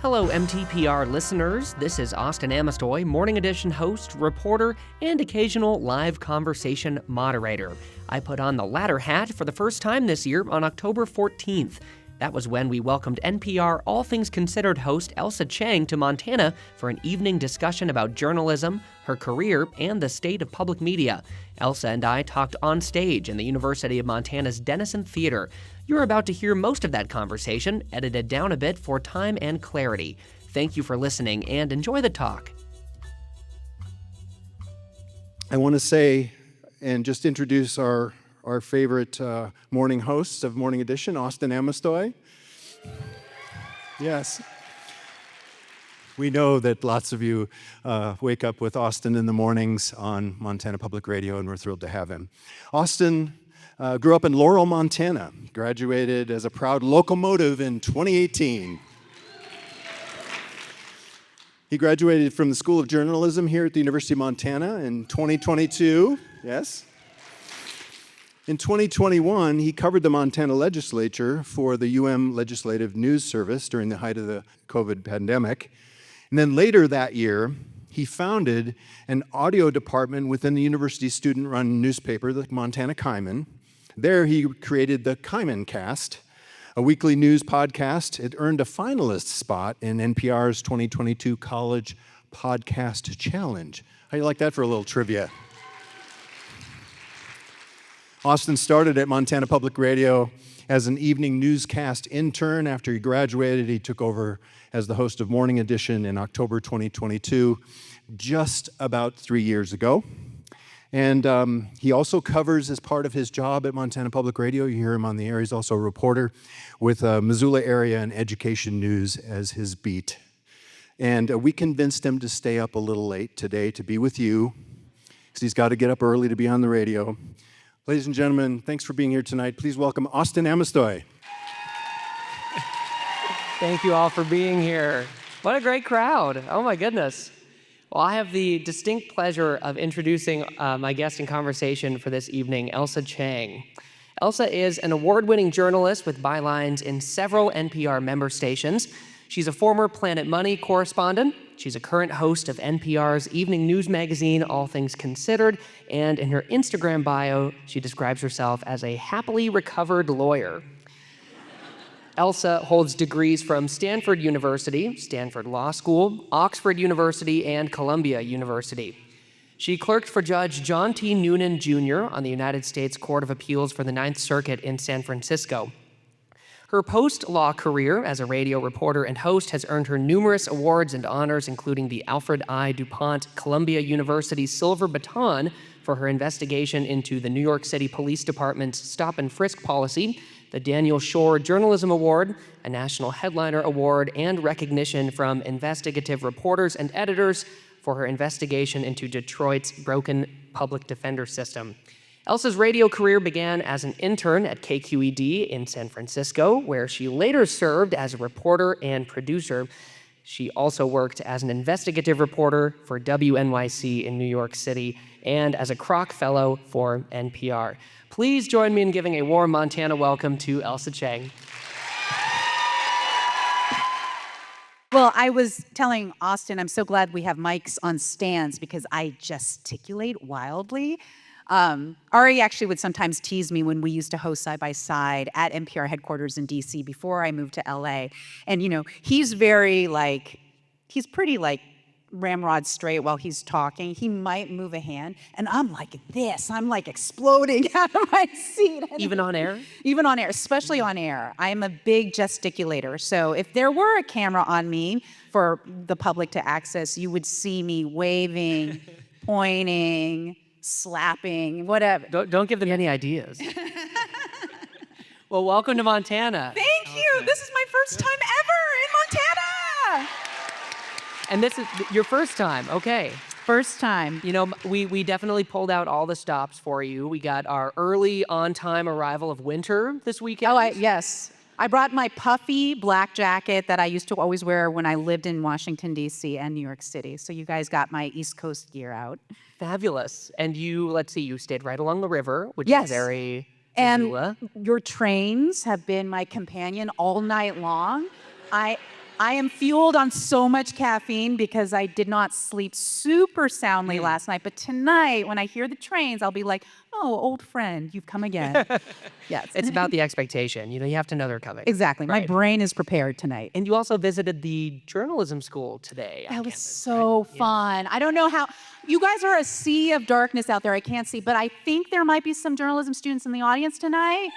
Hello, MTPR listeners. This is Austin Amestoy, Morning Edition host, reporter, and occasional live conversation moderator. I put on the latter hat for the first time this year on October 14th. That was when we welcomed NPR All Things Considered host Ailsa Chang to Montana for an evening discussion about journalism, her career, and the state of public media. Ailsa and I talked on stage in the University of Montana's Denison Theater. You're about to hear most of that conversation, edited down a bit for time and clarity. Thank you for listening and enjoy the talk. I want to say and just introduce our favorite morning hosts of Morning Edition, Austin Amestoy. Yes. We know that lots of you wake up with Austin in the mornings on Montana Public Radio, and we're thrilled to have him. Austin grew up in Laurel, Montana, graduated as a proud locomotive in 2018. He graduated from the School of Journalism here at the University of Montana in 2022. Yes. In 2021, he covered the Montana legislature for the Legislative News Service during the height of the COVID pandemic. And then later that year, he founded an audio department within the university's student-run newspaper, the Montana Kaimin. There he created the Kaimin Cast, a weekly news podcast. It earned a finalist spot in NPR's 2022 College Podcast Challenge. How do you like that for a little trivia? Austin started at Montana Public Radio as an evening newscast intern. After he graduated, he took over as the host of Morning Edition in October 2022, just about 3 years ago. And he also covers, as part of his job at Montana Public Radio, you hear him on the air, he's also a reporter with Missoula area and education news as his beat. And we convinced him to stay up a little late today to be with you, because he's got to get up early to be on the radio. Ladies and gentlemen, thanks for being here tonight. Please welcome Austin Amestoy. Thank you all for being here. What a great crowd. Oh my goodness. Well, I have the distinct pleasure of introducing my guest in conversation for this evening, Ailsa Chang. Ailsa is an award-winning journalist with bylines in several NPR member stations. She's a former Planet Money correspondent. She's a current host of NPR's evening news magazine, All Things Considered, and in her Instagram bio, she describes herself as a happily recovered lawyer. Ailsa holds degrees from Stanford University, Stanford Law School, Oxford University, and Columbia University. She clerked for Judge John T. Noonan Jr. on the United States Court of Appeals for the Ninth Circuit in San Francisco. Her post-law career as a radio reporter and host has earned her numerous awards and honors, including the Alfred I. DuPont Columbia University Silver Baton for her investigation into the New York City Police Department's stop and frisk policy, the Daniel Shore Journalism Award, a National Headliner Award, and recognition from investigative reporters and editors for her investigation into Detroit's broken public defender system. Ailsa's radio career began as an intern at KQED in San Francisco, where she later served as a reporter and producer. She also worked as an investigative reporter for WNYC in New York City and as a Kroc Fellow for NPR. Please join me in giving a warm Montana welcome to Ailsa Chang. Well, I was telling Austin, I'm so glad we have mics on stands because I gesticulate wildly. Ari actually would sometimes tease me when we used to host Side by Side at NPR headquarters in DC before I moved to LA. And, you know, he's pretty ramrod straight while he's talking. He might move a hand, and I'm like this. I'm like exploding out of my seat. Even on air? Even on air, especially on air. I'm a big gesticulator. So if there were a camera on me for the public to access, you would see me waving, pointing, slapping, whatever. Don't give them any ideas. Well, welcome to Montana. Thank you. This is my first time ever in Montana. And this is your first time, okay. First time. You know, we definitely pulled out all the stops for you. We got our early on-time arrival of winter this weekend. Oh, yes. I brought my puffy black jacket that I used to always wear when I lived in Washington, D.C. and New York City. So you guys got my East Coast gear out. Fabulous. And you stayed right along the river, which yes. is very And Missoula. Your trains have been my companion all night long. I am fueled on so much caffeine because I did not sleep super soundly last night. But tonight, when I hear the trains, I'll be like, oh, old friend, you've come again. Yes. It's about the expectation. You have to know they're coming. Exactly. My Right. brain is prepared tonight. And you also visited the journalism school today. on That was campus, so right? Yeah. fun. I don't know how you guys are a sea of darkness out there. I can't see, but I think there might be some journalism students in the audience tonight.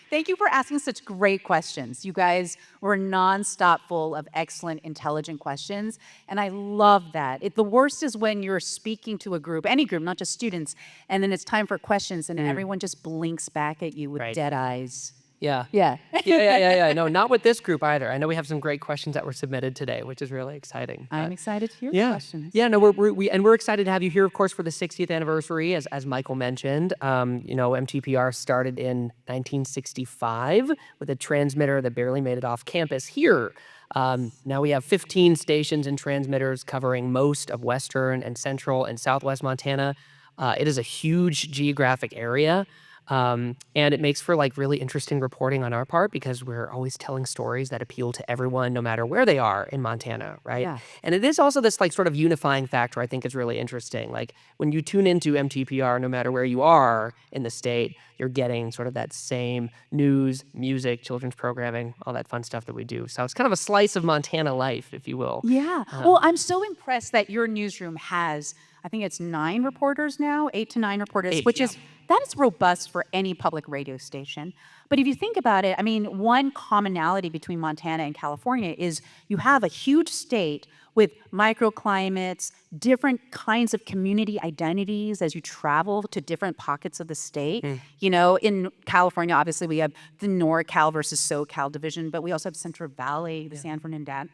Thank you for asking such great questions. You guys were nonstop full of excellent, intelligent questions, and I love that. The worst is when you're speaking to a group, any group, not just students, and then it's time for questions, and everyone just blinks back at you with Right. dead eyes. Yeah. Yeah. Yeah. No, not with this group either. I know we have some great questions that were submitted today, which is really exciting. I'm excited to hear Yeah. questions. Yeah, no, we're excited to have you here, of course, for the 60th anniversary, as Michael mentioned. MTPR started in 1965 with a transmitter that barely made it off campus here. Now we have 15 stations and transmitters covering most of western and central and southwest Montana. It is a huge geographic area. And it makes for really interesting reporting on our part because we're always telling stories that appeal to everyone, no matter where they are in Montana, right? Yeah. And it is also this sort of unifying factor I think is really interesting. Like when you tune into MTPR, no matter where you are in the state, you're getting sort of that same news, music, children's programming, all that fun stuff that we do. So it's kind of a slice of Montana life, if you will. Yeah. Well, I'm so impressed that your newsroom has, I think it's 9 reporters now, 8 to 9 reporters, 8, which yeah. that is robust for any public radio station. But if you think about it, I mean, one commonality between Montana and California is you have a huge state with microclimates, different kinds of community identities as you travel to different pockets of the state. In California, obviously, we have the NorCal versus SoCal division, but we also have Central Valley, the San Fernando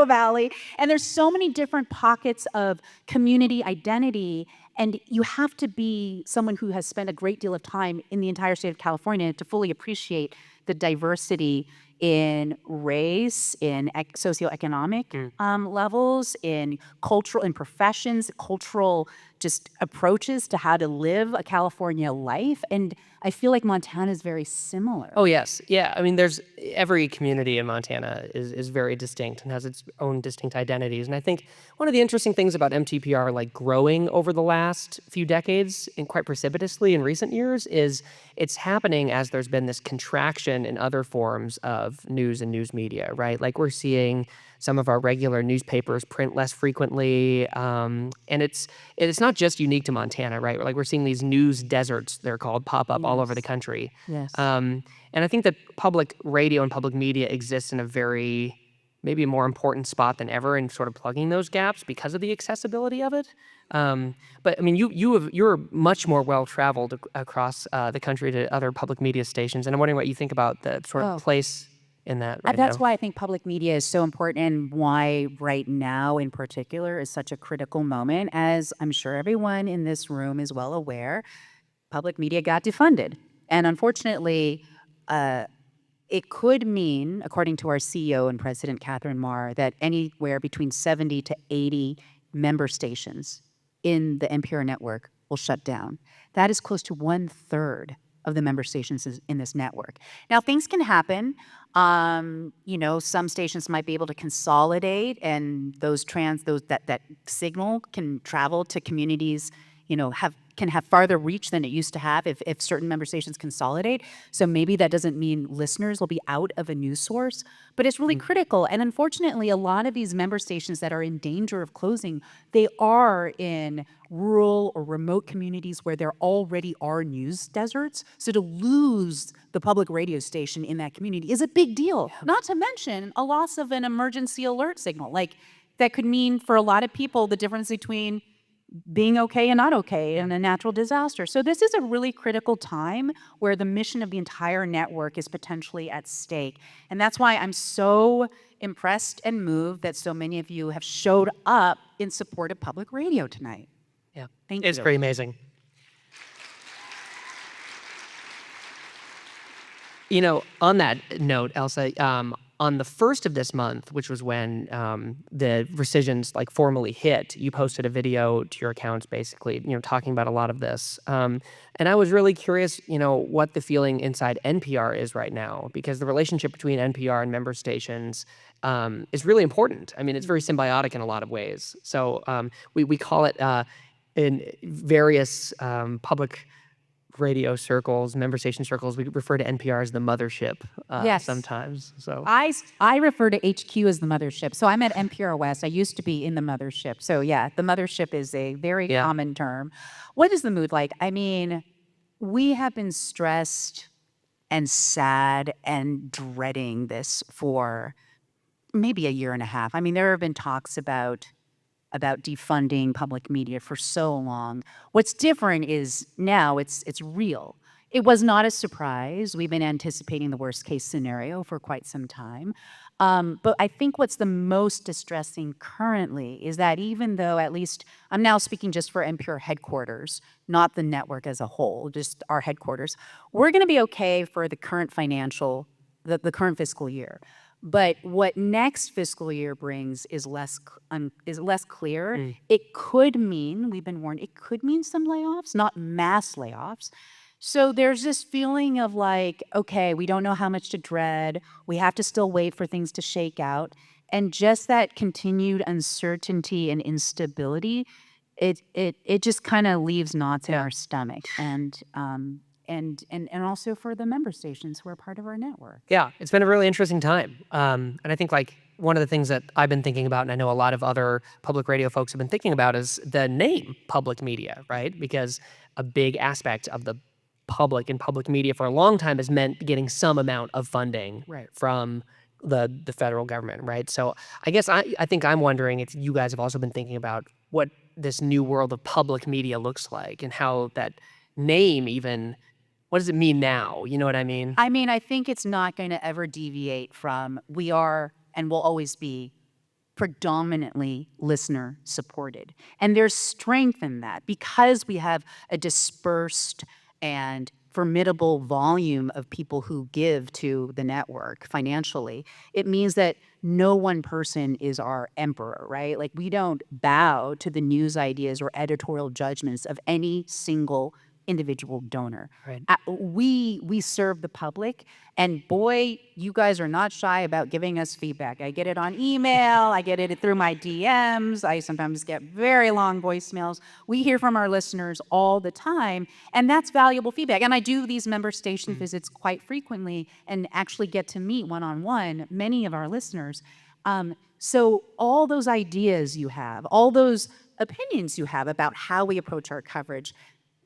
Valley, and there's so many different pockets of community identity, and you have to be someone who has spent a great deal of time in the entire state of California to fully appreciate the diversity in race, in socioeconomic levels, in cultural, in professions, cultural just approaches to how to live a California life. And I feel like Montana is very similar. Oh, yes. Yeah. I mean, every community in Montana is very distinct and has its own distinct identities. And I think one of the interesting things about MTPR, growing over the last few decades and quite precipitously in recent years, is it's happening as there's been this contraction in other forms of news and news media, right? Like we're seeing some of our regular newspapers print less frequently. And it's not just unique to Montana, right? We're seeing these news deserts, they're called, pop up all over the country. Yes. And I think that public radio and public media exists in maybe a more important spot than ever in sort of plugging those gaps because of the accessibility of it. But I mean, you're much more well-traveled across the country to other public media stations. And I'm wondering what you think about the sort of place in that right That's now. why I think public media is so important and why right now in particular is such a critical moment. As I'm sure everyone in this room is well aware, public media got defunded. And unfortunately, it could mean, according to our CEO and President Catherine Marr, that anywhere between 70 to 80 member stations in the NPR network will shut down. That is close to 1/3 of the member stations in this network. Now, things can happen. Some stations might be able to consolidate, and that signal can travel to communities, can have farther reach than it used to have if certain member stations consolidate. So maybe that doesn't mean listeners will be out of a news source, but it's really critical. And unfortunately, a lot of these member stations that are in danger of closing, they are in rural or remote communities where there already are news deserts. So to lose the public radio station in that community is a big deal. Not to mention a loss of an emergency alert signal. That could mean for a lot of people the difference between being okay and not okay in a natural disaster. So this is a really critical time where the mission of the entire network is potentially at stake. And that's why I'm so impressed and moved that so many of you have showed up in support of public radio tonight. Yeah, Thank it's you. pretty amazing. On that note, Ailsa, on the 1st of this month, which was when the rescissions like formally hit, you posted a video to your accounts, basically, talking about a lot of this. And I was really curious, what the feeling inside NPR is right now, because the relationship between NPR and member stations is really important. I mean, it's very symbiotic in a lot of ways. So we call it in various public radio circles, member station circles, we refer to NPR as the mothership Yes. sometimes. So I refer to HQ as the mothership. So I'm at NPR West. I used to be in the mothership. So yeah, the mothership is a very Yeah. common term. What is the mood like? I mean, we have been stressed and sad and dreading this for maybe a year and a half. I mean, there have been talks about defunding public media for so long. What's different is now it's real. It was not a surprise. We've been anticipating the worst case scenario for quite some time. But I think what's the most distressing currently is that even though, at least I'm now speaking just for NPR headquarters, not the network as a whole, just our headquarters, we're going to be okay for the current the current fiscal year. But what next fiscal year brings is less clear. It could mean, we've been warned, it could mean some layoffs, not mass layoffs. So there's this feeling of like, okay, we don't know how much to dread. We have to still wait for things to shake out. And just that continued uncertainty and instability, it just kind of leaves knots in our stomach. And also for the member stations who are part of our network. Yeah, it's been a really interesting time. And I think like one of the things that I've been thinking about, and I know a lot of other public radio folks have been thinking about, is the name public media, right? Because a big aspect of the public and public media for a long time has meant getting some amount of funding Right. from the federal government, right? So I guess I think I'm wondering if you guys have also been thinking about what this new world of public media looks like and how that name even, what does it mean now? You know what I mean? I mean, I think it's not going to ever deviate from we are and will always be predominantly listener supported. And there's strength in that because we have a dispersed and formidable volume of people who give to the network financially. It means that no one person is our emperor, right? Like we don't bow to the news ideas or editorial judgments of any single individual donor. Right. We serve the public, and boy, you guys are not shy about giving us feedback. I get it on email, I get it through my DMs, I sometimes get very long voicemails. We hear from our listeners all the time, and that's valuable feedback. And I do these member station visits quite frequently and actually get to meet one-on-one many of our listeners. So all those ideas you have, all those opinions you have about how we approach our coverage,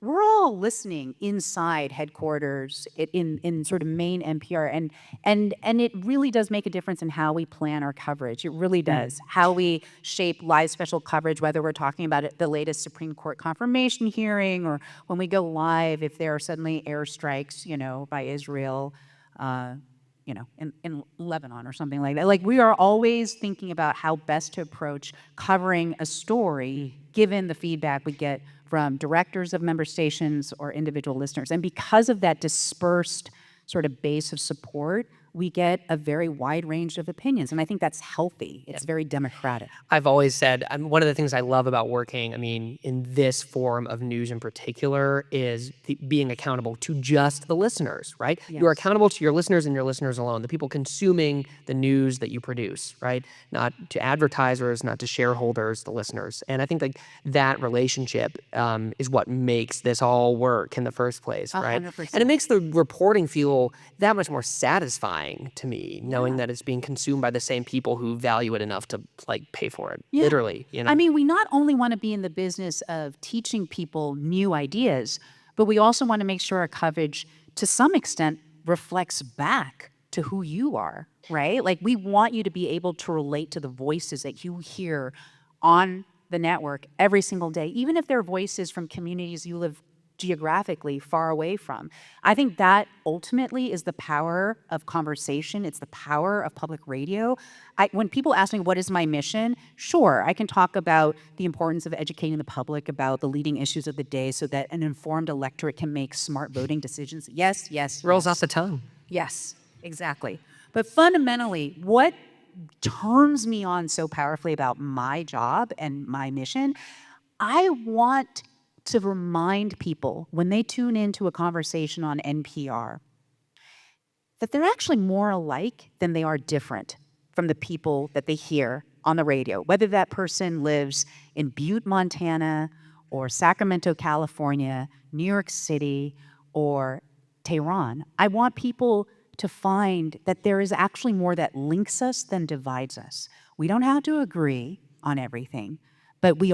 we're all listening inside headquarters in sort of main NPR, and it really does make a difference in how we plan our coverage. It really does. How we shape live special coverage, whether we're talking about the latest Supreme Court confirmation hearing, or when we go live, if there are suddenly airstrikes, by Israel, in Lebanon or something like that. Like, we are always thinking about how best to approach covering a story given the feedback we get from directors of member stations or individual listeners. And because of that dispersed sort of base of support, we get a very wide range of opinions. And I think that's healthy. It's very democratic. I've always said, one of the things I love about working, in this form of news in particular, is being accountable to just the listeners, right? Yes. You are accountable to your listeners and your listeners alone, the people consuming the news that you produce, right? Not to advertisers, not to shareholders, the listeners. And I think that relationship is what makes this all work in the first place, right? 100%. And it makes the reporting feel that much more satisfying to me, knowing that it's being consumed by the same people who value it enough to pay for it, literally. We not only want to be in the business of teaching people new ideas, but we also want to make sure our coverage, to some extent, reflects back to who you are, right? Like, we want you to be able to relate to the voices that you hear on the network every single day, even if they're voices from communities you live geographically far away from. I think that ultimately is the power of conversation. It's the power of public radio. When people ask me what is my mission, sure, I can talk about the importance of educating the public about the leading issues of the day so that an informed electorate can make smart voting decisions. Yes. Rolls off the tongue. Yes, exactly. But fundamentally, what turns me on so powerfully about my job and my mission, I want to remind people when they tune into a conversation on NPR that they're actually more alike than they are different from the people that they hear on the radio, whether that person lives in Butte, Montana, or Sacramento, California, New York City, or Tehran. I want people to find that there is actually more that links us than divides us. We don't have to agree on everything, but we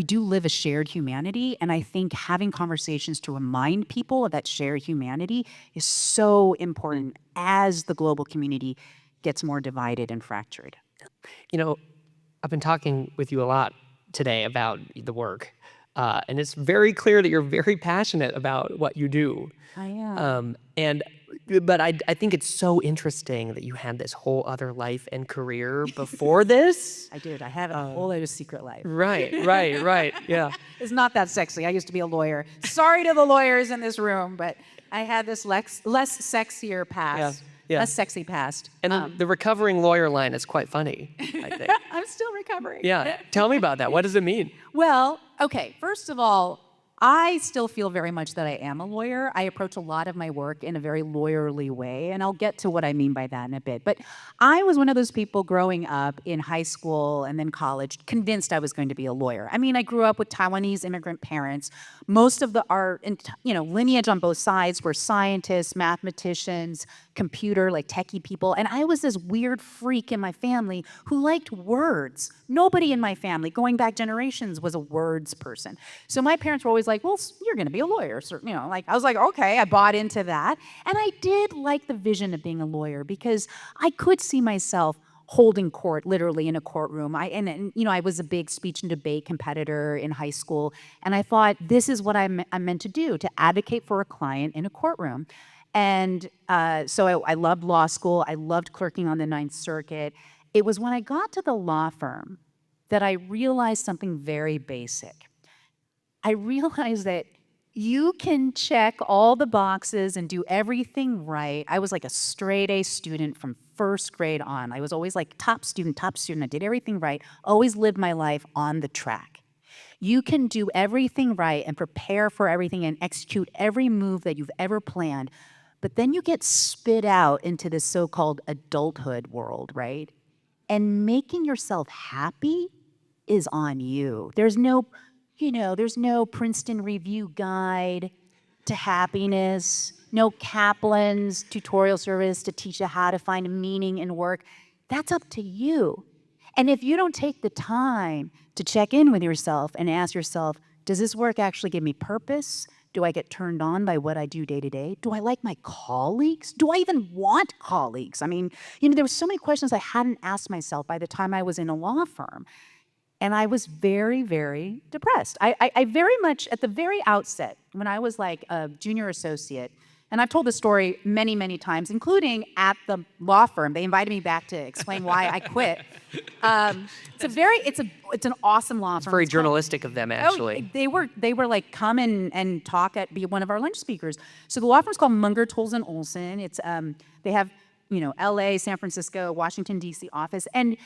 do live a shared humanity, and I think having conversations to remind people of that shared humanity is so important as the global community gets more divided and fractured. You know, I've been talking with you a lot today about the work, and it's very clear that you're very passionate about what you do. I am. But I think it's so interesting that you had this whole other life and career before this. I did. I have a whole other secret life. Right, yeah. It's not that sexy. I used to be a lawyer. Sorry to the lawyers in this room, but I had this less sexier past. Yeah. Less sexy past. And the recovering lawyer line is quite funny, I think. I'm still recovering. Yeah, tell me about that. What does it mean? Well, okay, first of all, I still feel very much that I am a lawyer. I approach a lot of my work in a very lawyerly way, and I'll get to what I mean by that in a bit. But I was one of those people growing up in high school and then college, convinced I was going to be a lawyer. I mean, I grew up with Taiwanese immigrant parents. Most of our lineage on both sides were scientists, mathematicians, like techie people, and I was this weird freak in my family who liked words. Nobody in my family, going back generations, was a words person. So my parents were always like, well, you're going to be a lawyer. So, I was like, okay, I bought into that. And I did like the vision of being a lawyer because I could see myself holding court, literally in a courtroom. I was a big speech and debate competitor in high school, and I thought, this is what I'm meant to do, to advocate for a client in a courtroom. And so I loved law school. I loved clerking on the Ninth Circuit. It was when I got to the law firm that I realized something very basic. I realized that you can check all the boxes and do everything right. I was like a straight A student from first grade on. I was always like top student. I did everything right, always lived my life on the track. You can do everything right and prepare for everything and execute every move that you've ever planned, but then you get spit out into this so-called adulthood world, right? And making yourself happy is on you. There's no Princeton review guide to happiness, no Kaplan's tutorial service to teach you how to find meaning in work. That's up to you. And if you don't take the time to check in with yourself and ask yourself, does this work actually give me purpose? Do I get turned on by what I do day to day? Do I like my colleagues? Do I even want colleagues? I mean, there were so many questions I hadn't asked myself by the time I was in a law firm. And I was very, very depressed. I very much, at the very outset, when I was like a junior associate, and I've told this story many, many times, including at the law firm. They invited me back to explain why I quit. It's an awesome law firm. It's very journalistic of them, actually. Oh, they were like, come and talk be one of our lunch speakers. So the law firm's called Munger, Tolles and Olson. It's they have L.A., San Francisco, Washington D.C. office, and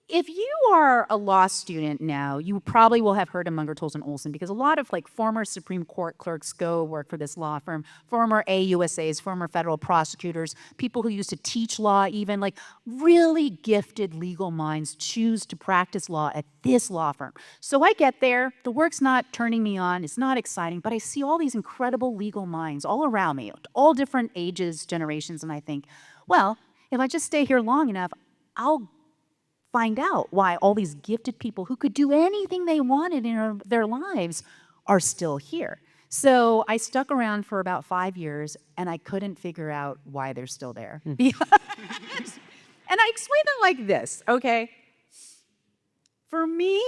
if you are a law student now, you probably will have heard of Munger, Tolles, and Olson because a lot of former Supreme Court clerks go work for this law firm, former AUSAs, former federal prosecutors, people who used to teach law even, really gifted legal minds choose to practice law at this law firm. So I get there, the work's not turning me on, it's not exciting, but I see all these incredible legal minds all around me, all different ages, generations, and I think, well, if I just stay here long enough, I'll find out why all these gifted people who could do anything they wanted in their lives are still here. So I stuck around for about 5 years, and I couldn't figure out why they're still there. And I explained it like this, okay? For me,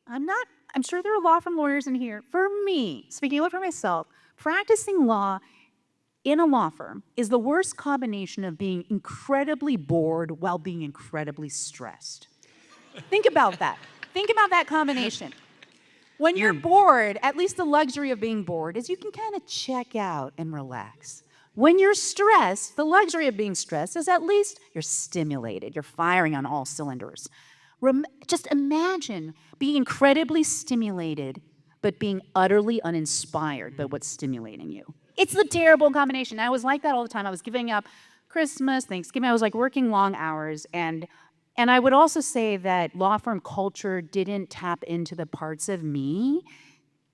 I'm sure there are law firm lawyers in here. For me, speaking for myself, practicing law in a law firm is the worst combination of being incredibly bored while being incredibly stressed. Think about that. Think about that combination. When you're bored, at least the luxury of being bored is you can kind of check out and relax. When you're stressed, the luxury of being stressed is at least you're stimulated. You're firing on all cylinders. Just imagine being incredibly stimulated, but being utterly uninspired by what's stimulating you. It's the terrible combination. I was like that all the time. I was giving up Christmas, Thanksgiving. I was like working long hours. And I would also say that law firm culture didn't tap into the parts of me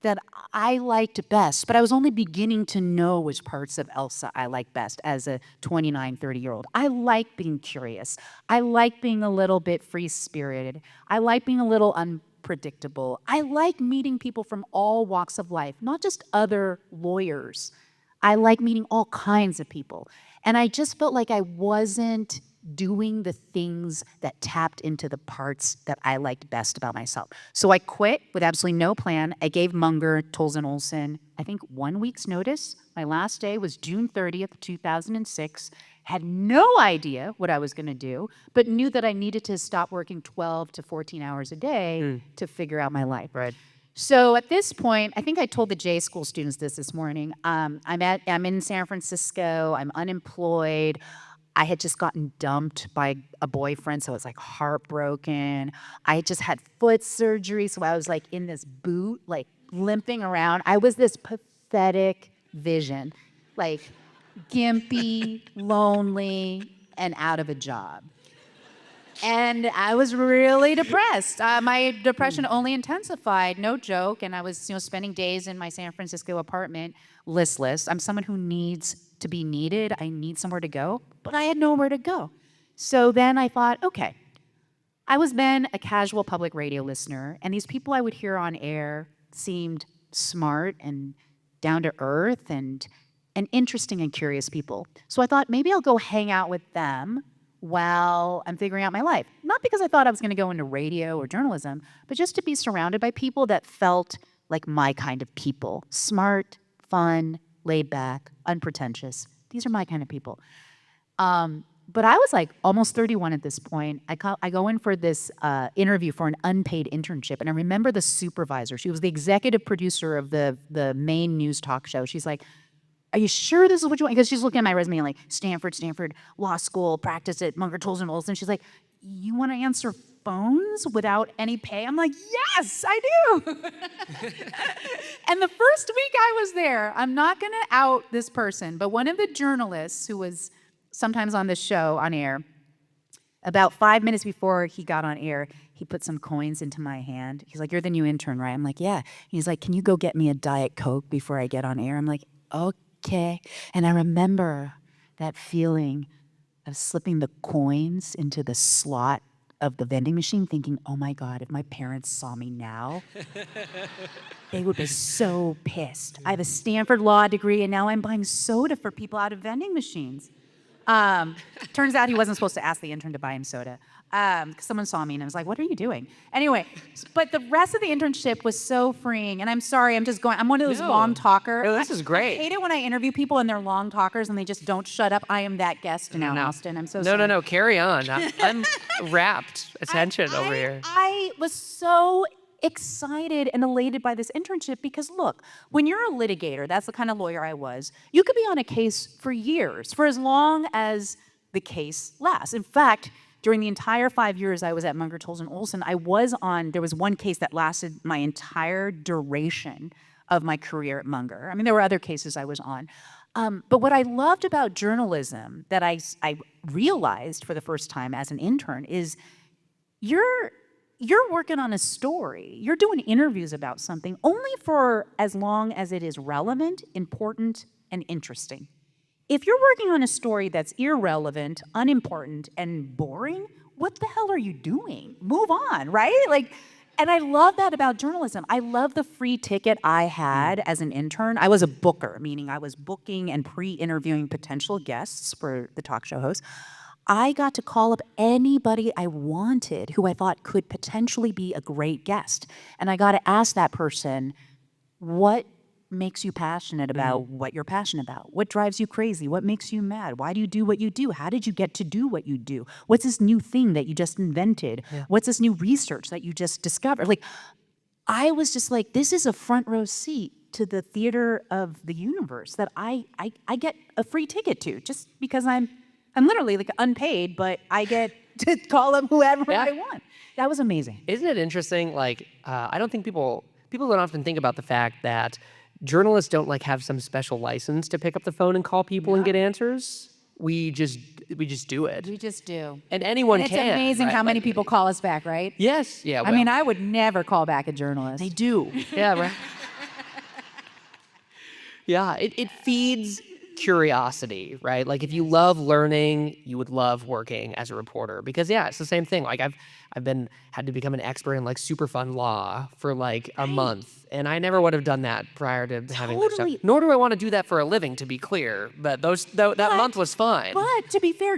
that I liked best, but I was only beginning to know which parts of Ailsa I liked best as a 29, 30-year-old. I like being curious. I like being a little bit free-spirited. I like being a little unpredictable. I like meeting people from all walks of life, not just other lawyers. I like meeting all kinds of people. And I just felt like I wasn't doing the things that tapped into the parts that I liked best about myself. So I quit with absolutely no plan. I gave Munger, Tolson Olson, I think 1 week's notice. My last day was June 30th, 2006. Had no idea what I was going to do, but knew that I needed to stop working 12 to 14 hours a day to figure out my life. Right. So at this point, I think I told the J School students this morning. I'm in San Francisco. I'm unemployed. I had just gotten dumped by a boyfriend, so I was like heartbroken. I had just had foot surgery, so I was like in this boot, like limping around. I was this pathetic vision, like gimpy, lonely, and out of a job. And I was really depressed. My depression only intensified, no joke. And I was, spending days in my San Francisco apartment, listless. I'm someone who needs to be needed. I need somewhere to go, but I had nowhere to go. So then I thought, okay, I was then a casual public radio listener, and these people I would hear on air seemed smart and down to earth and interesting and curious people. So I thought maybe I'll go hang out with them while I'm figuring out my life. Not because I thought I was going to go into radio or journalism, but just to be surrounded by people that felt like my kind of people. Smart, fun, laid back, unpretentious. These are my kind of people. But I was like almost 31 at this point. I go in for this interview for an unpaid internship, and I remember the supervisor. She was the executive producer of the main news talk show. She's like, "Are you sure this is what you want?" Because she's looking at my resume and like, Stanford Law School, practice at Munger, Tolson Olson. She's like, "You want to answer phones without any pay?" I'm like, "Yes, I do." And the first week I was there, I'm not going to out this person, but one of the journalists who was sometimes on the show on air, about 5 minutes before he got on air, he put some coins into my hand. He's like, "You're the new intern, right?" I'm like, "Yeah." He's like, "Can you go get me a Diet Coke before I get on air?" I'm like, "Okay." And I remember that feeling of slipping the coins into the slot of the vending machine, thinking, "Oh my God, if my parents saw me now, they would be so pissed. I have a Stanford law degree and now I'm buying soda for people out of vending machines." Turns out he wasn't supposed to ask the intern to buy him soda. Because someone saw me and I was like, "What are you doing?" Anyway, but the rest of the internship was so freeing. And I'm sorry, I'm one of those long talkers. No, this is great. I hate it when I interview people and they're long talkers and they just don't shut up. I am that guest now, Austin. I'm so sorry. No, carry on. I'm rapt attention over here. I was so excited and elated by this internship because look, when you're a litigator, that's the kind of lawyer I was, you could be on a case for years, for as long as the case lasts. In fact, during the entire 5 years I was at Munger, Tolson Olson, there was one case that lasted my entire duration of my career at Munger. I mean, there were other cases I was on. But what I loved about journalism that I realized for the first time as an intern is you're working on a story. You're doing interviews about something only for as long as it is relevant, important, and interesting. If you're working on a story that's irrelevant, unimportant, and boring, what the hell are you doing? Move on, right? And I love that about journalism. I love the free ticket I had as an intern. I was a booker, meaning I was booking and pre-interviewing potential guests for the talk show host. I got to call up anybody I wanted who I thought could potentially be a great guest. And I got to ask that person, what makes you passionate about what you're passionate about? What drives you crazy? What makes you mad? Why do you do what you do? How did you get to do what you do? What's this new thing that you just invented? Yeah. What's this new research that you just discovered? I was just like, this is a front row seat to the theater of the universe that I get a free ticket to just because I'm literally like unpaid, but I get to call up whoever I want. That was amazing. Isn't it interesting? Like, I don't think people don't often think about the fact that journalists don't like have some special license to pick up the phone and call people and get answers. We just do it. We just do. And anyone And it's can. amazing right? how many people call us back, right? Yes. Yeah. I mean, I would never call back a journalist. they do. Yeah. Right. Yeah. It feeds curiosity, right? Like if you love learning, you would love working as a reporter because it's the same thing. Like I've had to become an expert in like Superfund law for like a month, and I never would have done that prior to having this job. Nor do I want to do that for a living, to be clear. But that month was fine. But to be fair,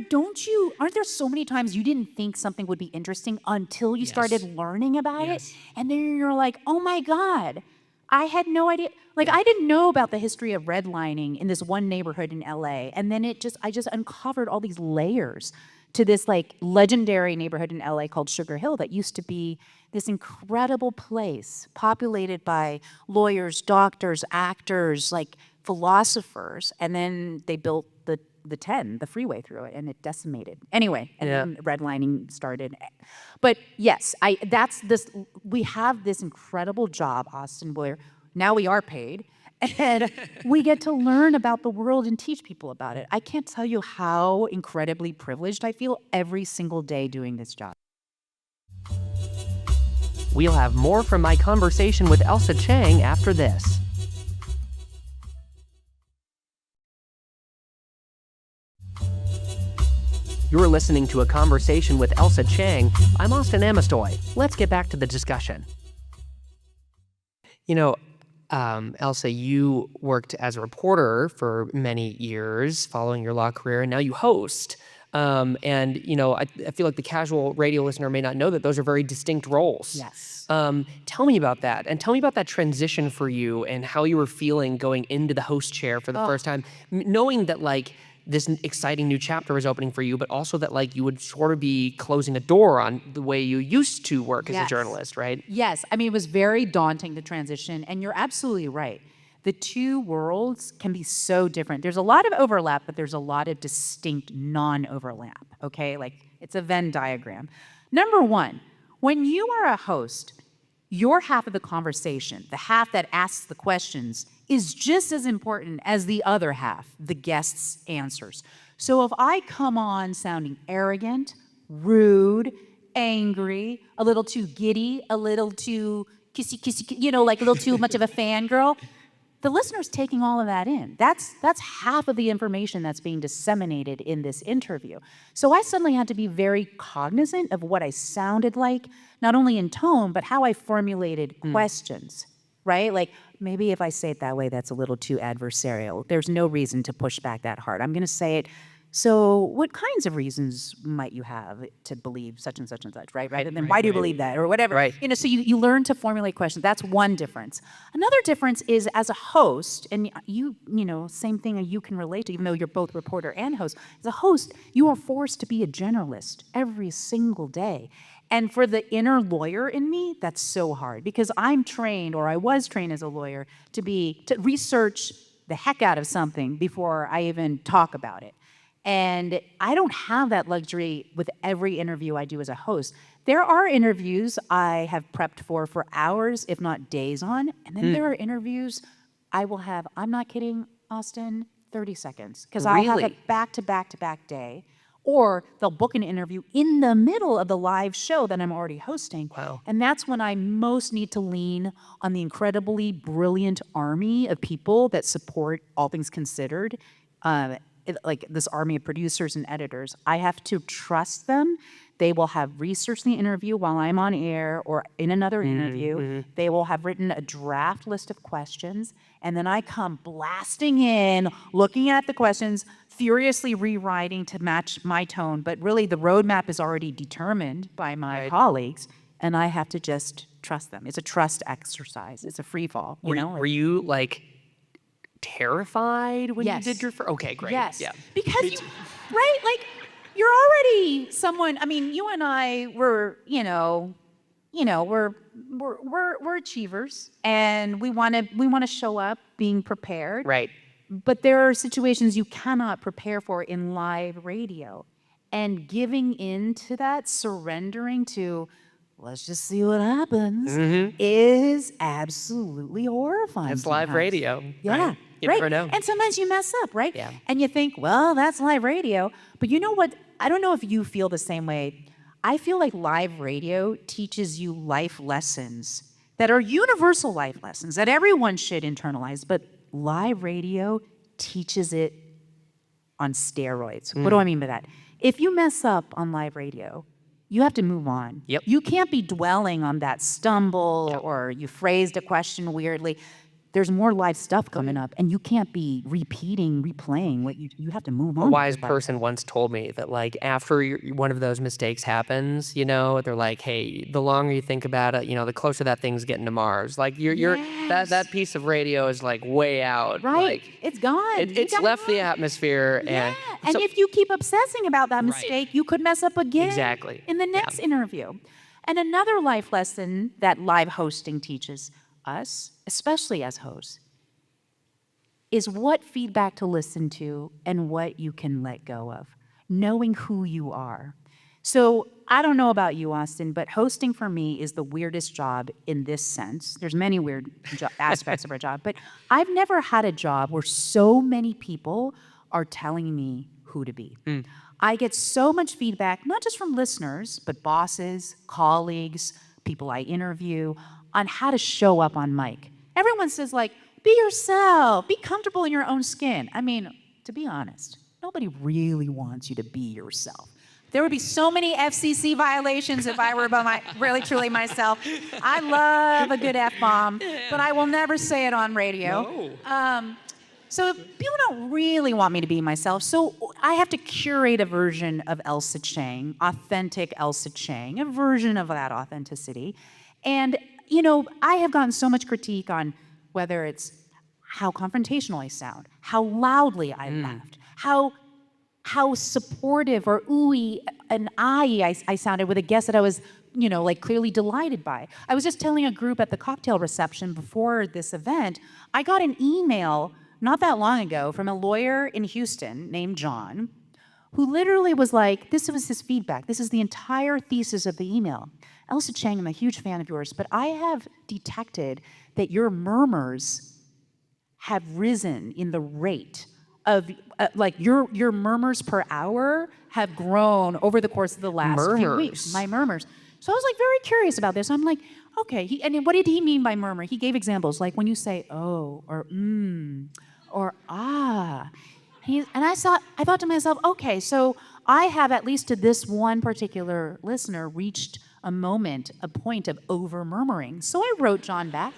aren't there so many times you didn't think something would be interesting until you started learning about it? And then you're like, oh my God, I had no idea. Like I didn't know about the history of redlining in this one neighborhood in LA. And then I just uncovered all these layers to this like legendary neighborhood in LA called Sugar Hill that used to be this incredible place populated by lawyers, doctors, actors, like philosophers. And then they built the freeway through it, and it decimated. Anyway, and then redlining started. But yes, we have this incredible job, Austin, where now we are paid, and we get to learn about the world and teach people about it. I can't tell you how incredibly privileged I feel every single day doing this job. We'll have more from my conversation with Ailsa Chang after this. You're listening to a conversation with Ailsa Chang. I'm Austin Amestoy. Let's get back to the discussion. You know, Ailsa, you worked as a reporter for many years following your law career, and now you host. And, you know, I feel like the casual radio listener may not know that those are very distinct roles. Yes. Tell me about that, and tell me about that transition for you and how you were feeling going into the host chair for the first time, knowing that, like, this exciting new chapter was opening for you, but also that like you would sort of be closing a door on the way you used to work as a journalist, right? Yes. I mean, it was very daunting to transition, and you're absolutely right. The two worlds can be so different. There's a lot of overlap, but there's a lot of distinct non-overlap, okay? Like it's a Venn diagram. Number one, when you are a host, your half of the conversation, the half that asks the questions, is just as important as the other half, the guest's answers. So if I come on sounding arrogant, rude, angry, a little too giddy, a little too kissy, you know, like a little too much of a fangirl, the listener's taking all of that in. That's half of the information that's being disseminated in this interview. So I suddenly had to be very cognizant of what I sounded like, not only in tone, but how I formulated questions, right? Like, maybe if I say it that way, that's a little too adversarial. There's no reason to push back that hard. I'm going to say it, so what kinds of reasons might you have to believe such and such and such, right? And then why do you believe that, or whatever? Right. You know, so you learn to formulate questions. That's one difference. Another difference is as a host, and you know, same thing you can relate to, even though you're both reporter and host. As a host, you are forced to be a generalist every single day. And for the inner lawyer in me, that's so hard because I'm trained, or I was trained as a lawyer, to research the heck out of something before I even talk about it. And I don't have that luxury with every interview I do as a host. There are interviews I have prepped for hours, if not days on. And then there are interviews I will have, I'm not kidding, Austin, 30 seconds. Because I have a back-to-back-to-back day. Or they'll book an interview in the middle of the live show that I'm already hosting. Wow. And that's when I most need to lean on the incredibly brilliant army of people that support All Things Considered, like this army of producers and editors. I have to trust them. They will have researched the interview while I'm on air or in another interview. They will have written a draft list of questions, and then I come blasting in, looking at the questions, furiously rewriting to match my tone, but really the roadmap is already determined by my colleagues, and I have to just trust them. It's a trust exercise. It's a free fall. Were you like terrified when you did your first? Okay, great. Yes. Yeah. Because, like, you're already someone, I mean, you and I were, we're achievers, and we want to show up being prepared. Right. But there are situations you cannot prepare for in live radio. And giving in to that, surrendering to, let's just see what happens, is absolutely horrifying. It's live sometimes. radio. Yeah. Right? You Right. never know. And sometimes you mess up, right? Yeah. And you think, well, that's live radio. But you know what? I don't know if you feel the same way. I feel like live radio teaches you life lessons that are universal life lessons that everyone should internalize, but live radio teaches it on steroids. What do I mean by that? If you mess up on live radio, you have to move on. Yep. You can't be dwelling on that stumble or you phrased a question weirdly. There's more live stuff coming up, and you can't be replaying what you have to move on. A wise person once told me that, like, after one of those mistakes happens, they're like, hey, the longer you think about it, the closer that thing's getting to Mars. Like, that piece of radio is, like, way out. Right. Like, It's gone. it's left the atmosphere. Yeah. And so, if you keep obsessing about that mistake, you could mess up again Exactly. in the next interview. And another life lesson that live hosting teaches us, especially as hosts, is what feedback to listen to and what you can let go of, knowing who you are. So I don't know about you, Austin, but hosting for me is the weirdest job in this sense. There's many weird aspects of our job, but I've never had a job where so many people are telling me who to be. I get so much feedback, not just from listeners, but bosses, colleagues, people I interview, on how to show up on mic. Everyone says, like, be yourself, be comfortable in your own skin. I mean, to be honest, nobody really wants you to be yourself. There would be so many FCC violations if I were really truly myself. I love a good F-bomb, but I will never say it on radio. No. So people don't really want me to be myself. So I have to curate a version of Ailsa Chang, authentic Ailsa Chang, a version of that authenticity. And I have gotten so much critique on whether it's how confrontational I sound, how loudly I laughed, how supportive or ooey and I sounded with a guest that I was, like clearly delighted by. I was just telling a group at the cocktail reception before this event, I got an email not that long ago from a lawyer in Houston named John, who literally was like, this was his feedback. This is the entire thesis of the email. Ailsa Chang, I'm a huge fan of yours, but I have detected that your murmurs have risen in the rate of, your murmurs per hour have grown over the course of the last few weeks. My murmurs. So I was like very curious about this. I'm like, okay, and what did he mean by murmur? He gave examples, like when you say, oh, or or ah. And I thought to myself, okay, so I have, at least to this one particular listener, reached a point of over-murmuring. So I wrote John back,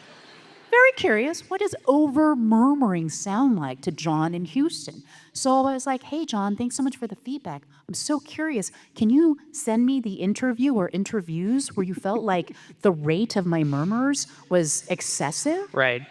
very curious, what does over-murmuring sound like to John in Houston? So I was like, hey, John, thanks so much for the feedback. I'm so curious. Can you send me the interview or interviews where you felt like the rate of my murmurs was excessive? Right.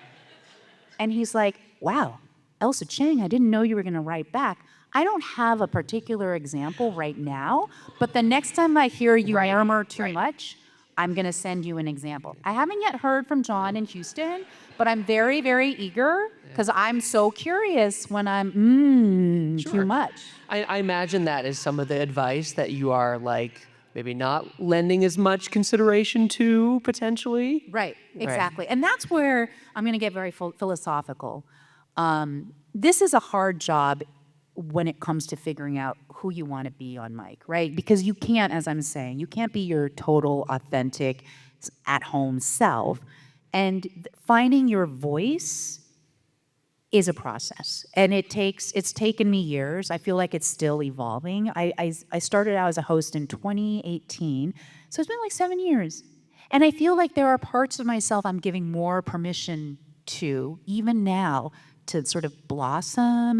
And he's like, wow, Ailsa Chang, I didn't know you were going to write back. I don't have a particular example right now, but the next time I hear you murmur too much, I'm going to send you an example. I haven't yet heard from John in Houston, but I'm very, very eager because I'm so curious when I'm too much. I imagine that is some of the advice that you are, like, maybe not lending as much consideration to, potentially. Right, exactly. And that's where I'm going to get very philosophical. This is a hard job when it comes to figuring out who you want to be on mic, right? Because you can't, as I'm saying, you can't be your total, authentic, at-home self. And finding your voice is a process. And it's taken me years. I feel like it's still evolving. I started out as a host in 2018, so it's been like 7 years. And I feel like there are parts of myself I'm giving more permission to, even now, to sort of blossom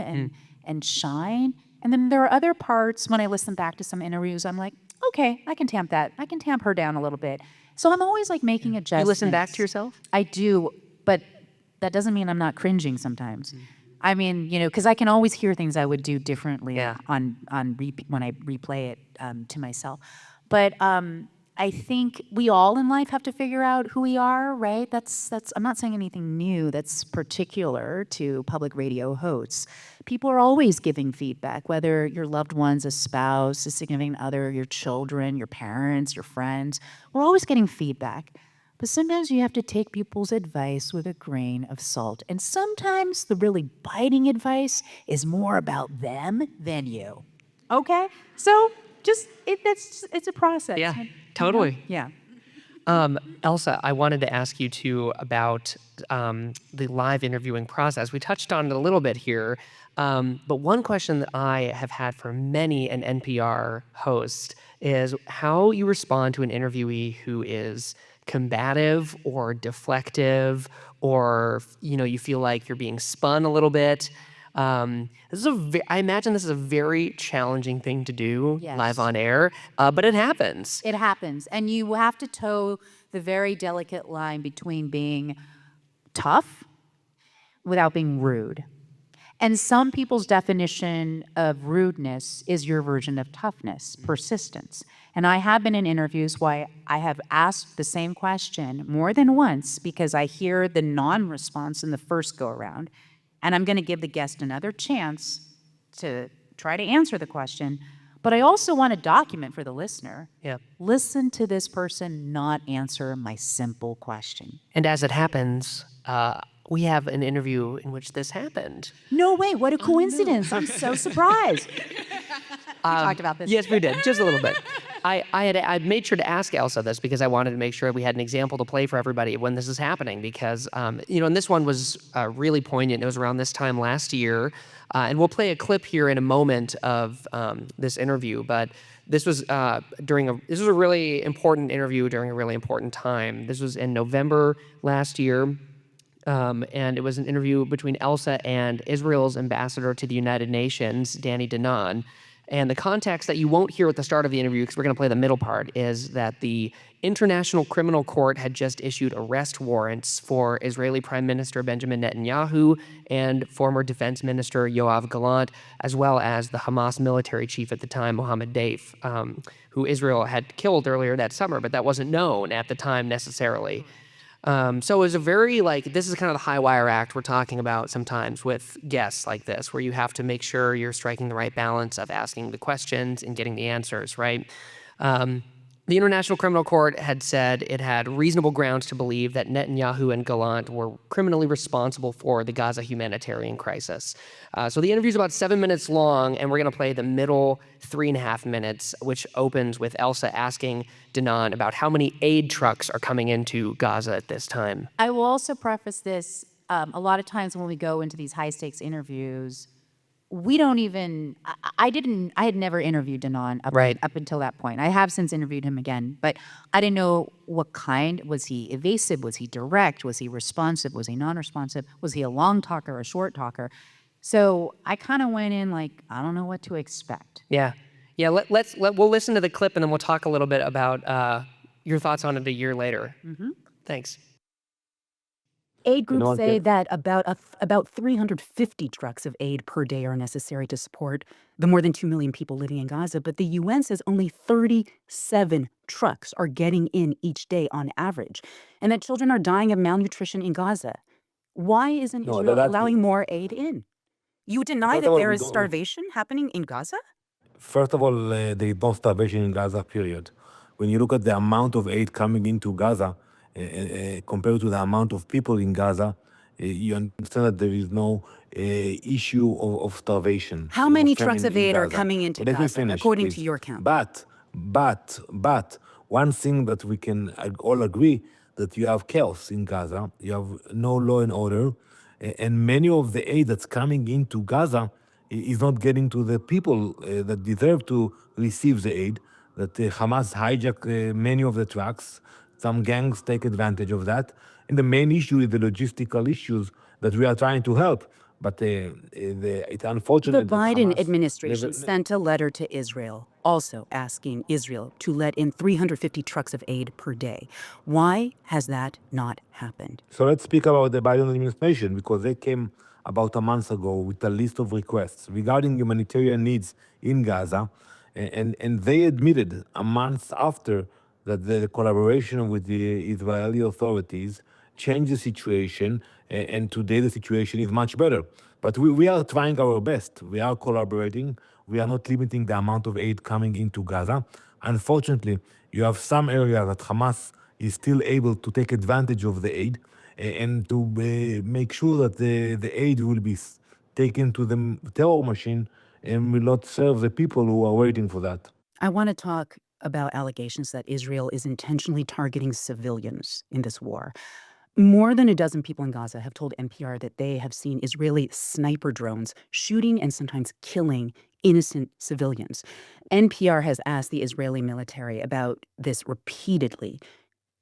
and shine. And then there are other parts, when I listen back to some interviews, I'm like, okay, I can tamp her down a little bit. So I'm always like making adjustments. You listen back to yourself? I do, but that doesn't mean I'm not cringing sometimes. I mean, because I can always hear things I would do differently when I replay it to myself. But I think we all in life have to figure out who we are, right? That's I'm not saying anything new that's particular to public radio hosts. People are always giving feedback, whether your loved ones, a spouse, a significant other, your children, your parents, your friends. We're always getting feedback. But sometimes you have to take people's advice with a grain of salt. And sometimes the really biting advice is more about them than you. Okay? So just it's a process. Yeah, you know? totally. Yeah. Ailsa, I wanted to ask you too about the live interviewing process. We touched on it a little bit here, but one question that I have had for many an NPR host is how you respond to an interviewee who is combative or deflective, or you feel like you're being spun a little bit. I imagine this is a very challenging thing to do live Yes. on air, but it happens. It happens. And you have to toe the very delicate line between being tough without being rude. And some people's definition of rudeness is your version of toughness, persistence. And I have been in interviews where I have asked the same question more than once because I hear the non-response in the first go around, and I'm going to give the guest another chance to try to answer the question. But I also want to document for the listener. Yeah. Listen to this person not answer my simple question. And as it happens, we have an interview in which this happened. No way, what a coincidence. I'm so surprised. We talked about this. Yes, we did, just a little bit. I made sure to ask Ailsa this because I wanted to make sure we had an example to play for everybody when this is happening because, and this one was really poignant. It was around this time last year. And we'll play a clip here in a moment of this interview, but this was this was a really important interview during a really important time. This was in November last year. And it was an interview between Ailsa and Israel's ambassador to the United Nations, Danny Danon. And the context that you won't hear at the start of the interview, because we're going to play the middle part, is that the International Criminal Court had just issued arrest warrants for Israeli Prime Minister Benjamin Netanyahu and former Defense Minister Yoav Gallant, as well as the Hamas military chief at the time, Mohammed Deif, who Israel had killed earlier that summer, but that wasn't known at the time necessarily. So it was a very, this is kind of the high wire act we're talking about sometimes with guests like this, where you have to make sure you're striking the right balance of asking the questions and getting the answers, right? The International Criminal Court had said it had reasonable grounds to believe that Netanyahu and Gallant were criminally responsible for the Gaza humanitarian crisis. So the interview's about 7 minutes long, and we're going to play the middle 3.5 minutes, which opens with Ailsa asking Danon about how many aid trucks are coming into Gaza at this time. I will also preface this. A lot of times when we go into these high stakes interviews, we don't even, I had never interviewed Danon up until that point. I have since interviewed him again, but I didn't know what kind. Was he evasive? Was he direct? Was he responsive? Was he non-responsive? Was he a long talker or a short talker? So I kind of went in I don't know what to expect. Yeah. We'll listen to the clip and then we'll talk a little bit about your thoughts on it a year later. Mm-hmm. Thanks. Aid groups say that about 350 trucks of aid per day are necessary to support the more than 2 million people living in Gaza, but the UN says only 37 trucks are getting in each day on average, and that children are dying of malnutrition in Gaza. Why isn't Israel allowing more aid in? You deny that there is starvation happening in Gaza? First of all, there is no starvation in Gaza, period. When you look at the amount of aid coming into Gaza, compared to the amount of people in Gaza, you understand that there is no issue of starvation. How many trucks of aid are coming into Gaza, according to your count? But, one thing that we can all agree, that you have chaos in Gaza, you have no law and order, and many of the aid that's coming into Gaza is not getting to the people that deserve to receive the aid, that Hamas hijack many of the trucks. Some gangs take advantage of that. And the main issue is the logistical issues that we are trying to help. But it's unfortunate. The Biden administration sent a letter to Israel, also asking Israel to let in 350 trucks of aid per day. Why has that not happened? So let's speak about the Biden administration, because they came about a month ago with a list of requests regarding humanitarian needs in Gaza. And they admitted a month after that the collaboration with the Israeli authorities changed the situation, and today the situation is much better. But we are trying our best. We are collaborating. We are not limiting the amount of aid coming into Gaza. Unfortunately, you have some areas that Hamas is still able to take advantage of the aid and to make sure that the aid will be taken to the terror machine and will not serve the people who are waiting for that. I want to talk about allegations that Israel is intentionally targeting civilians in this war. More than a dozen people in Gaza have told NPR that they have seen Israeli sniper drones shooting and sometimes killing innocent civilians. NPR has asked the Israeli military about this repeatedly.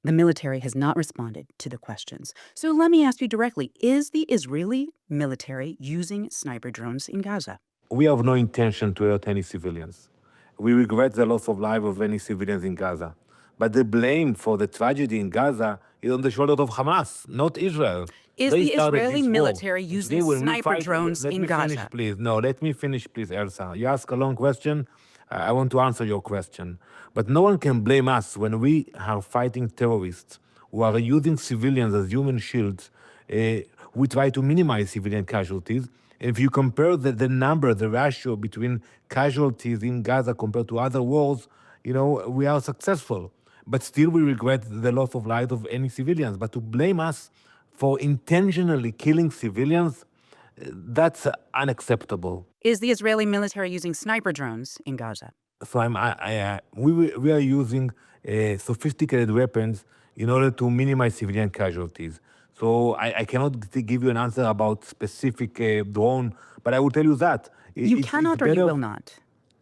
The military has not responded to the questions. So let me ask you directly, is the Israeli military using sniper drones in Gaza? We have no intention to hurt any civilians. We regret the loss of life of any civilians in Gaza. But the blame for the tragedy in Gaza is on the shoulders of Hamas, not Israel. Is They the started Israeli this war. military And using today when we sniper fight, drones let in me finish, Gaza? please. No, let me finish, please, Ailsa. You ask a long question. I want to answer your question. But no one can blame us when we are fighting terrorists who are using civilians as human shields. We try to minimize civilian casualties. If you compare the number, the ratio between casualties in Gaza compared to other wars, we are successful. But still, we regret the loss of lives of any civilians. But to blame us for intentionally killing civilians, that's unacceptable. Is the Israeli military using sniper drones in Gaza? So we are using sophisticated weapons in order to minimize civilian casualties. So I cannot give you an answer about specific drone, but I will tell you that You it's cannot or you better. will not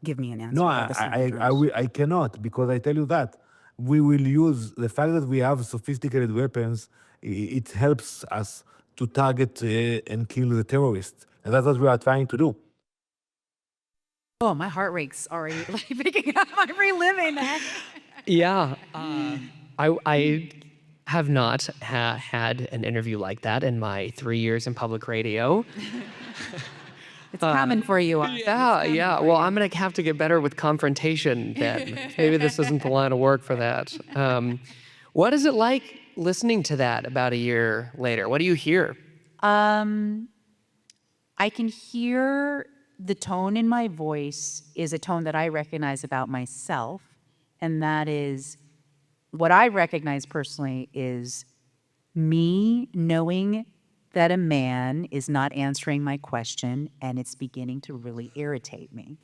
give me an answer No, about the sniper drones. I cannot, because I tell you that we will use the fact that we have sophisticated weapons. It helps us to target and kill the terrorists, and that's what we are trying to do. Oh, my heart rate's already like picking up. I'm reliving that. Yeah, I have not had an interview like that in my 3 years in public radio. It's coming for you. Austin. It's Yeah, coming yeah. for Well, you. I'm gonna have to get better with confrontation then. Maybe this isn't the line of work for that. What is it like listening to that about a year later? What do you hear? I can hear the tone in my voice is a tone that I recognize about myself, and that is what I recognize personally is me knowing that a man is not answering my question, and it's beginning to really irritate me.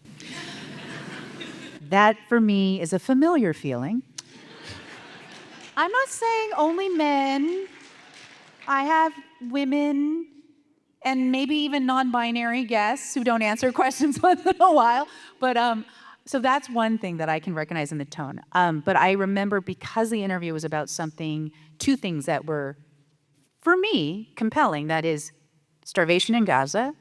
That, for me, is a familiar feeling. I'm not saying only men. I have women and maybe even non-binary guests who don't answer questions once in a while. But so that's one thing that I can recognize in the tone. But I remember, because the interview was about two things that were, for me, compelling. That is starvation in Gaza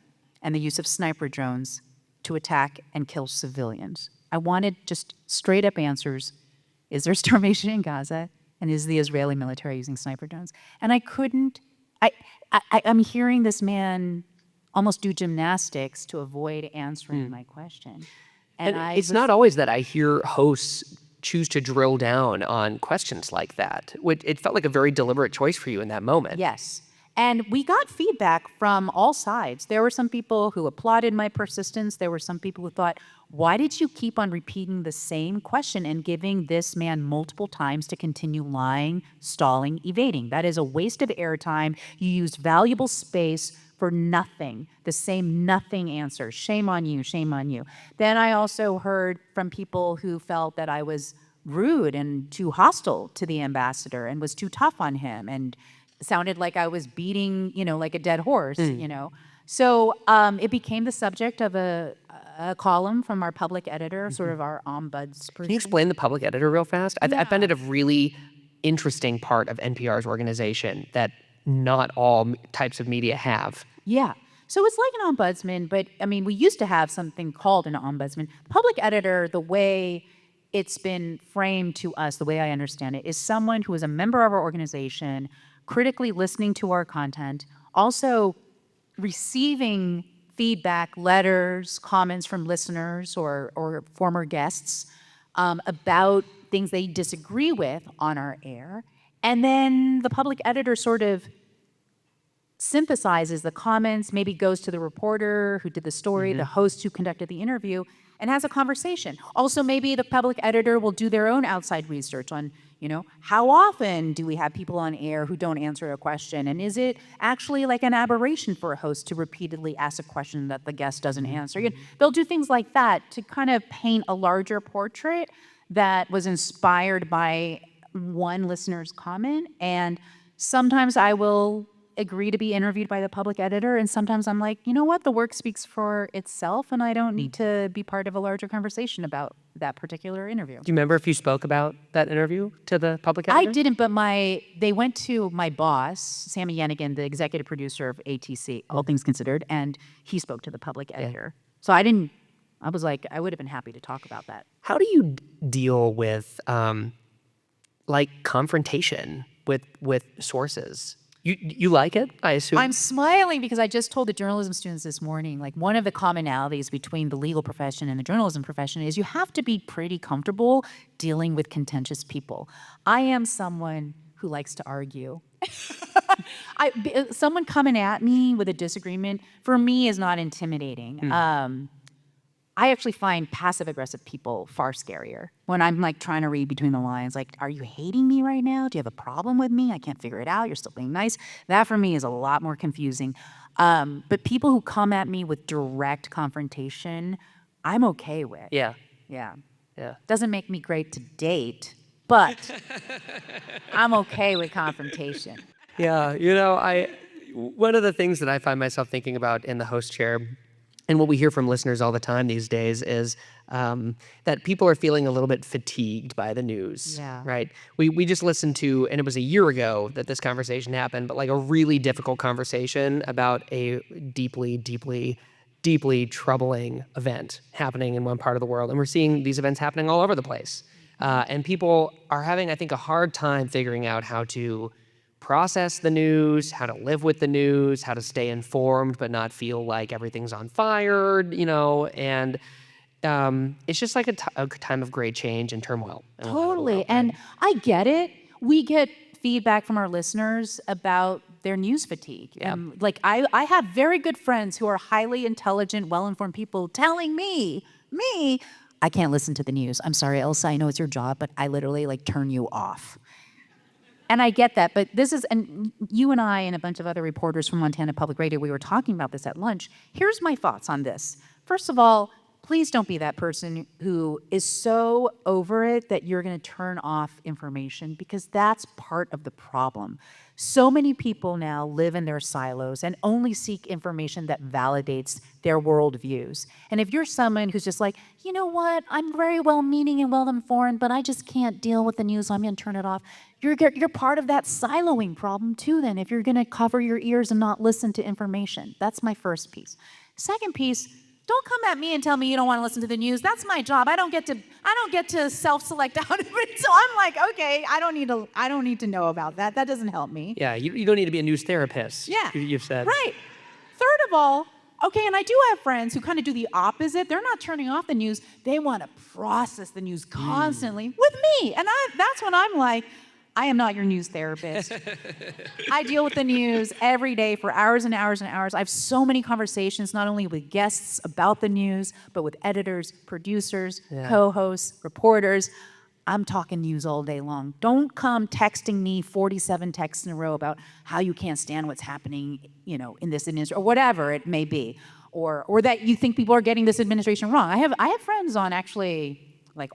and the use of sniper drones to attack and kill civilians. I wanted just straight up answers. Is there starvation in Gaza? And is the Israeli military using sniper drones? And I couldn't, I'm hearing this man almost do gymnastics to avoid answering my question. And it's not always that I hear hosts choose to drill down on questions like that. It felt like a very deliberate choice for you in that moment. Yes. And we got feedback from all sides. There were some people who applauded my persistence. There were some people who thought, why did you keep on repeating the same question and giving this man multiple times to continue lying, stalling, evading? That is a waste of airtime. You used valuable space for nothing, the same nothing answer. Shame on you, shame on you. Then I also heard from people who felt that I was rude and too hostile to the ambassador and was too tough on him and sounded like I was beating, like a dead horse, So it became the subject of a column from our public editor, sort of our ombudsperson. Can you explain the public editor real fast? I find it a really interesting part of NPR's organization that not all types of media have. Yeah. So it's like an ombudsman, but I mean, we used to have something called an ombudsman. Public editor, the way it's been framed to us, the way I understand it, is someone who is a member of our organization, critically listening to our content, also receiving feedback, letters, comments from listeners or former guests about things they disagree with on our air. And then the public editor sort of synthesizes the comments, maybe goes to the reporter who did the story, the host who conducted the interview, and has a conversation. Also, maybe the public editor will do their own outside research on, how often do we have people on air who don't answer a question? And is it actually like an aberration for a host to repeatedly ask a question that the guest doesn't answer? They'll do things like that to kind of paint a larger portrait that was inspired by one listener's comment. And sometimes I will agree to be interviewed by the public editor, and sometimes I'm like, you know what, the work speaks for itself and I don't need to be part of a larger conversation about that particular interview. Do you remember if you spoke about that interview to the public I editor? didn't, but they went to my boss, Sammy Yannigan, the executive producer of ATC, All Things Considered, and he spoke to the public editor. So I was like, I would have been happy to talk about that. How do you deal with confrontation with sources? You like it, I assume? I'm smiling because I just told the journalism students this morning, like one of the commonalities between the legal profession and the journalism profession is you have to be pretty comfortable dealing with contentious people. I am someone who likes to argue. Someone coming at me with a disagreement, for me, is not intimidating. I actually find passive-aggressive people far scarier. When I'm like trying to read between the lines, like, are you hating me right now? Do you have a problem with me? I can't figure it out. You're still being nice. That for me is a lot more confusing. But people who come at me with direct confrontation, I'm okay with. Yeah. Yeah. Yeah. Doesn't make me great to date, but I'm okay with confrontation. Yeah. One of the things that I find myself thinking about in the host chair, and what we hear from listeners all the time these days, is that people are feeling a little bit fatigued by the news. Yeah. Right? We just listened to, and it was a year ago that this conversation happened, but like a really difficult conversation about a deeply, deeply, deeply troubling event happening in one part of the world. And we're seeing these events happening all over the place. And people are having, I think, a hard time figuring out how to process the news, how to live with the news, how to stay informed but not feel like everything's on fire, and it's just like a time of great change and turmoil. Totally. And I get it. We get feedback from our listeners about their news fatigue. Yeah. Like I have very good friends who are highly intelligent, well-informed people telling me, I can't listen to the news. I'm sorry, Ailsa, I know it's your job, but I literally turn you off. And I get that, but and you and I and a bunch of other reporters from Montana Public Radio, we were talking about this at lunch. Here's my thoughts on this. First of all, please don't be that person who is so over it that you're going to turn off information, because that's part of the problem. So many people now live in their silos and only seek information that validates their worldviews. And if you're someone who's just like, you know what, I'm very well-meaning and well-informed, but I just can't deal with the news, so I'm going to turn it off. You're part of that siloing problem too then, if you're going to cover your ears and not listen to information. That's my first piece. Second piece, don't come at me and tell me you don't want to listen to the news. That's my job. I don't get to self-select out of it. So I'm like, okay, I don't need to know about that. That doesn't help me. Yeah, you don't need to be a news therapist. Yeah. You've said. Right. Third of all, okay, and I do have friends who kind of do the opposite. They're not turning off the news. They want to process the news constantly with me. And that's when I'm like, I am not your news therapist. I deal with the news every day for hours and hours and hours. I have so many conversations, not only with guests about the news, but with editors, producers, co-hosts, reporters. I'm talking news all day long. Don't come texting me 47 texts in a row about how you can't stand what's happening, in this administration, or whatever it may be, or that you think people are getting this administration wrong. I have friends on actually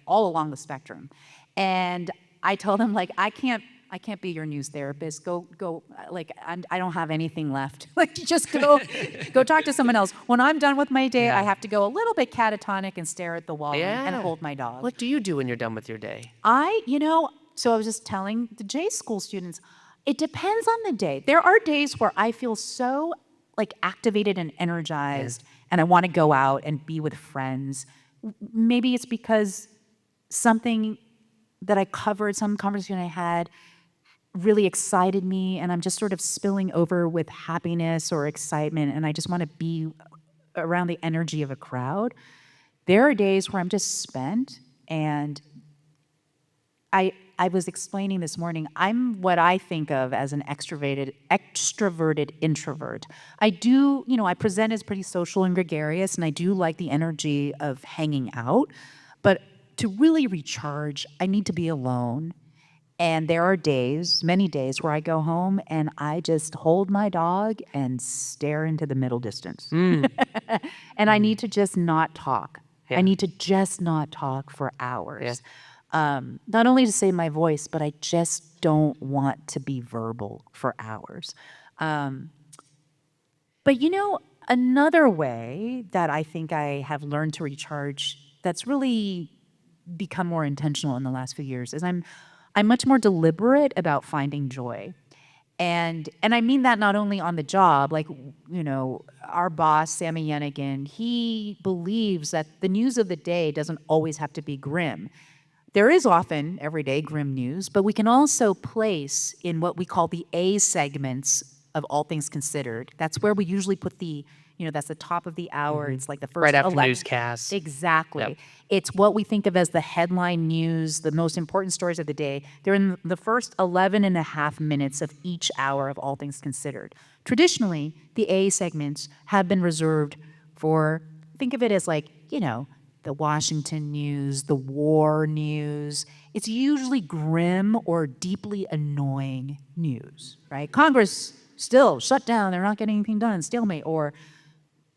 all along the spectrum, and I told them I can't be your news therapist. Go. I don't have anything left. Just go talk to someone else. When I'm done with my day, I have to go a little bit catatonic and stare at the wall and hold my dog. What do you do when you're done with your day? So I was just telling the J school students, it depends on the day. There are days where I feel so activated and energized, and I want to go out and be with friends. Maybe it's because something that I covered, some conversation I had, really excited me, and I'm just sort of spilling over with happiness or excitement, and I just want to be around the energy of a crowd. There are days where I'm just spent, and I was explaining this morning, I'm what I think of as an extroverted introvert. I do, I present as pretty social and gregarious, and I do like the energy of hanging out. But to really recharge, I need to be alone. And there are days, many days, where I go home and I just hold my dog and stare into the middle distance. And I need to just not talk. Yeah. I need to just not talk for hours. Not only to save my voice, but I just don't want to be verbal for hours. But another way that I think I have learned to recharge that's really become more intentional in the last few years is I'm much more deliberate about finding joy. And I mean that not only on the job, like, our boss, Sammy Yenigan, he believes that the news of the day doesn't always have to be grim. There is often everyday grim news, but we can also place in what we call the A segments of All Things Considered. That's where we usually put that's the top of the hour. It's like the first Right after 11. newscasts. Exactly. Yep. It's what we think of as the headline news, the most important stories of the day. They're in the first 11 and a half minutes of each hour of All Things Considered. Traditionally, the A segments have been reserved for, think of it as like, the Washington news, the war news. It's usually grim or deeply annoying news, right? Congress still shut down. They're not getting anything done. Stalemate. Or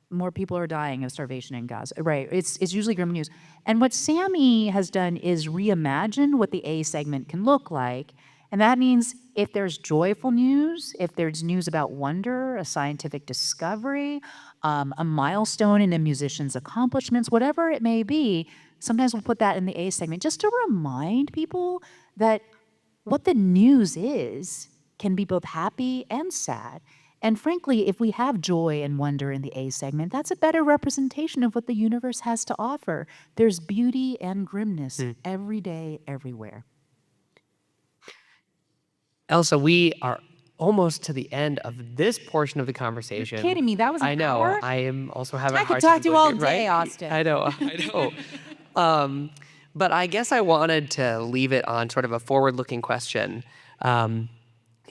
more people are dying of starvation in Gaza. Right. It's usually grim news. And what Sammy has done is reimagine what the A segment can look like. And that means if there's joyful news, if there's news about wonder, a scientific discovery, a milestone in a musician's accomplishments, whatever it may be, sometimes we'll put that in the A segment just to remind people that what the news is can be both happy and sad. And frankly, if we have joy and wonder in the A segment, that's a better representation of what the universe has to offer. There's beauty and grimness every day, everywhere. Ailsa, we are almost to the end of this portion of the conversation. You're kidding me. That was an I know. hour? I am also having a I hard could time talk to you all believing it, day, right? Austin. I know. But I guess I wanted to leave it on sort of a forward-looking question.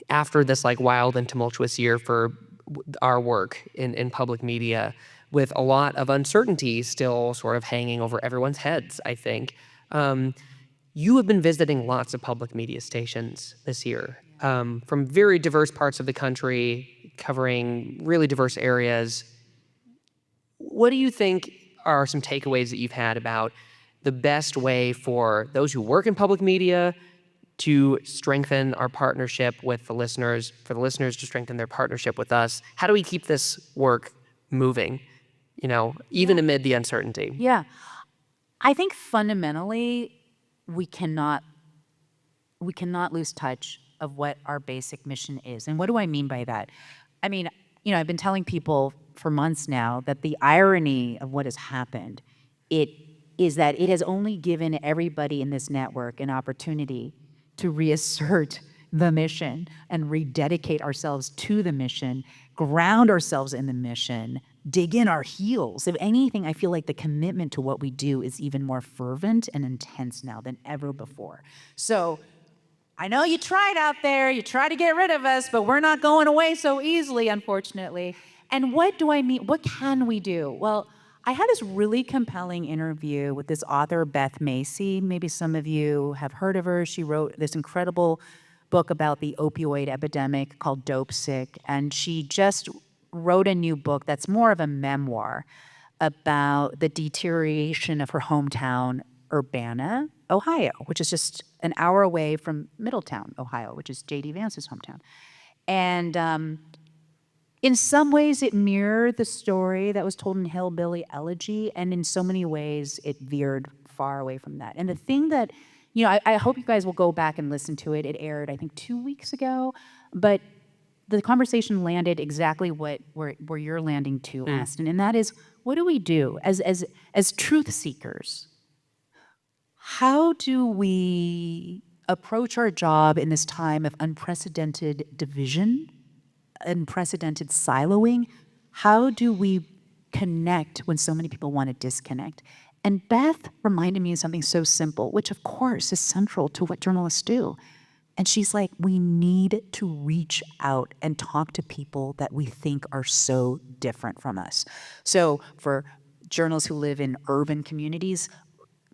After this wild and tumultuous year for our work in public media, with a lot of uncertainty still sort of hanging over everyone's heads, I think. You have been visiting lots of public media stations this year, from very diverse parts of the country, covering really diverse areas. What do you think are some takeaways that you've had about the best way for those who work in public media to strengthen our partnership with the listeners, for the listeners to strengthen their partnership with us? How do we keep this work moving, even amid the uncertainty? Yeah. I think fundamentally we cannot lose touch of what our basic mission is. And what do I mean by that? I mean, I've been telling people for months now that the irony of what has happened, it is that it has only given everybody in this network an opportunity to reassert the mission and rededicate ourselves to the mission, ground ourselves in the mission, dig in our heels. If anything, I feel like the commitment to what we do is even more fervent and intense now than ever before. So I know you tried out there, you tried to get rid of us, but we're not going away so easily, unfortunately. And what do I mean? What can we do? Well, I had this really compelling interview with this author, Beth Macy. Maybe some of you have heard of her. She wrote this incredible book about the opioid epidemic called Dope Sick. And she just wrote a new book that's more of a memoir about the deterioration of her hometown, Urbana, Ohio, which is just an hour away from Middletown, Ohio, which is J.D. Vance's hometown. And in some ways, it mirrored the story that was told in Hillbilly Elegy, and in so many ways, it veered far away from that. And the thing that, I hope you guys will go back and listen to it. It aired, I think, 2 weeks ago, but the conversation landed exactly where you're landing to, Austin, and that is, what do we do as truth seekers? How do we approach our job in this time of unprecedented division, unprecedented siloing? How do we connect when so many people want to disconnect? And Beth reminded me of something so simple, which of course is central to what journalists do. And she's like, we need to reach out and talk to people that we think are so different from us. So for journalists who live in urban communities,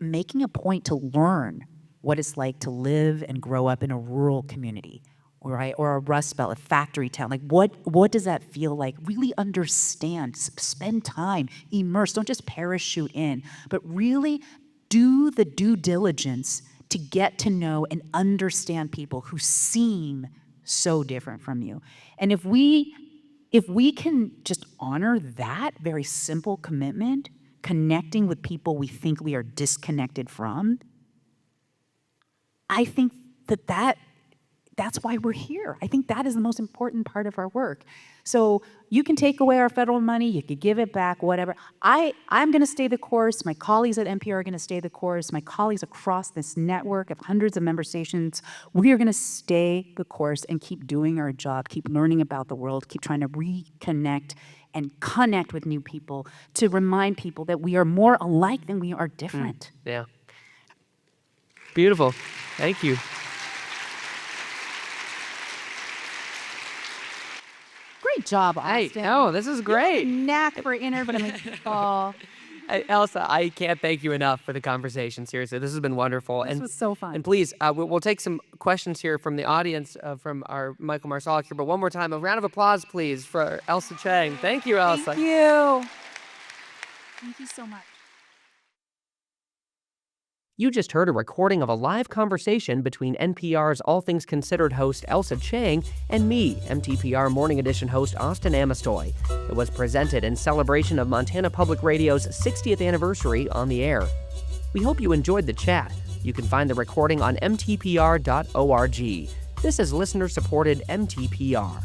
making a point to learn what it's like to live and grow up in a rural community, right? Or a Rust Belt, a factory town. Like what does that feel like? Really understand, spend time, immerse, don't just parachute in, but really do the due diligence to get to know and understand people who seem so different from you. And if we can just honor that very simple commitment, connecting with people we think we are disconnected from, I think that's why we're here. I think that is the most important part of our work. So you can take away our federal money, you could give it back, whatever. I'm going to stay the course. My colleagues at NPR are going to stay the course. My colleagues across this network of hundreds of member stations, we are going to stay the course and keep doing our job, keep learning about the world, keep trying to reconnect and connect with new people to remind people that we are more alike than we are different. Yeah. Beautiful. Thank you. Great job, Austin. Hey, no, this is great. Knack for interviewing people. Hey, Ailsa, I can't thank you enough for the conversation. Seriously, this has been wonderful. This was so fun. And please, we'll take some questions here from the audience, from our Michael Marsalik here. But one more time, a round of applause, please, for Ailsa Chang. Thank you, Ailsa. Thank you. Thank you so much. You just heard a recording of a live conversation between NPR's All Things Considered host Ailsa Chang and me, MTPR Morning Edition host Austin Amestoy. It was presented in celebration of Montana Public Radio's 60th anniversary on the air. We hope you enjoyed the chat. You can find the recording on mtpr.org. This is listener-supported MTPR.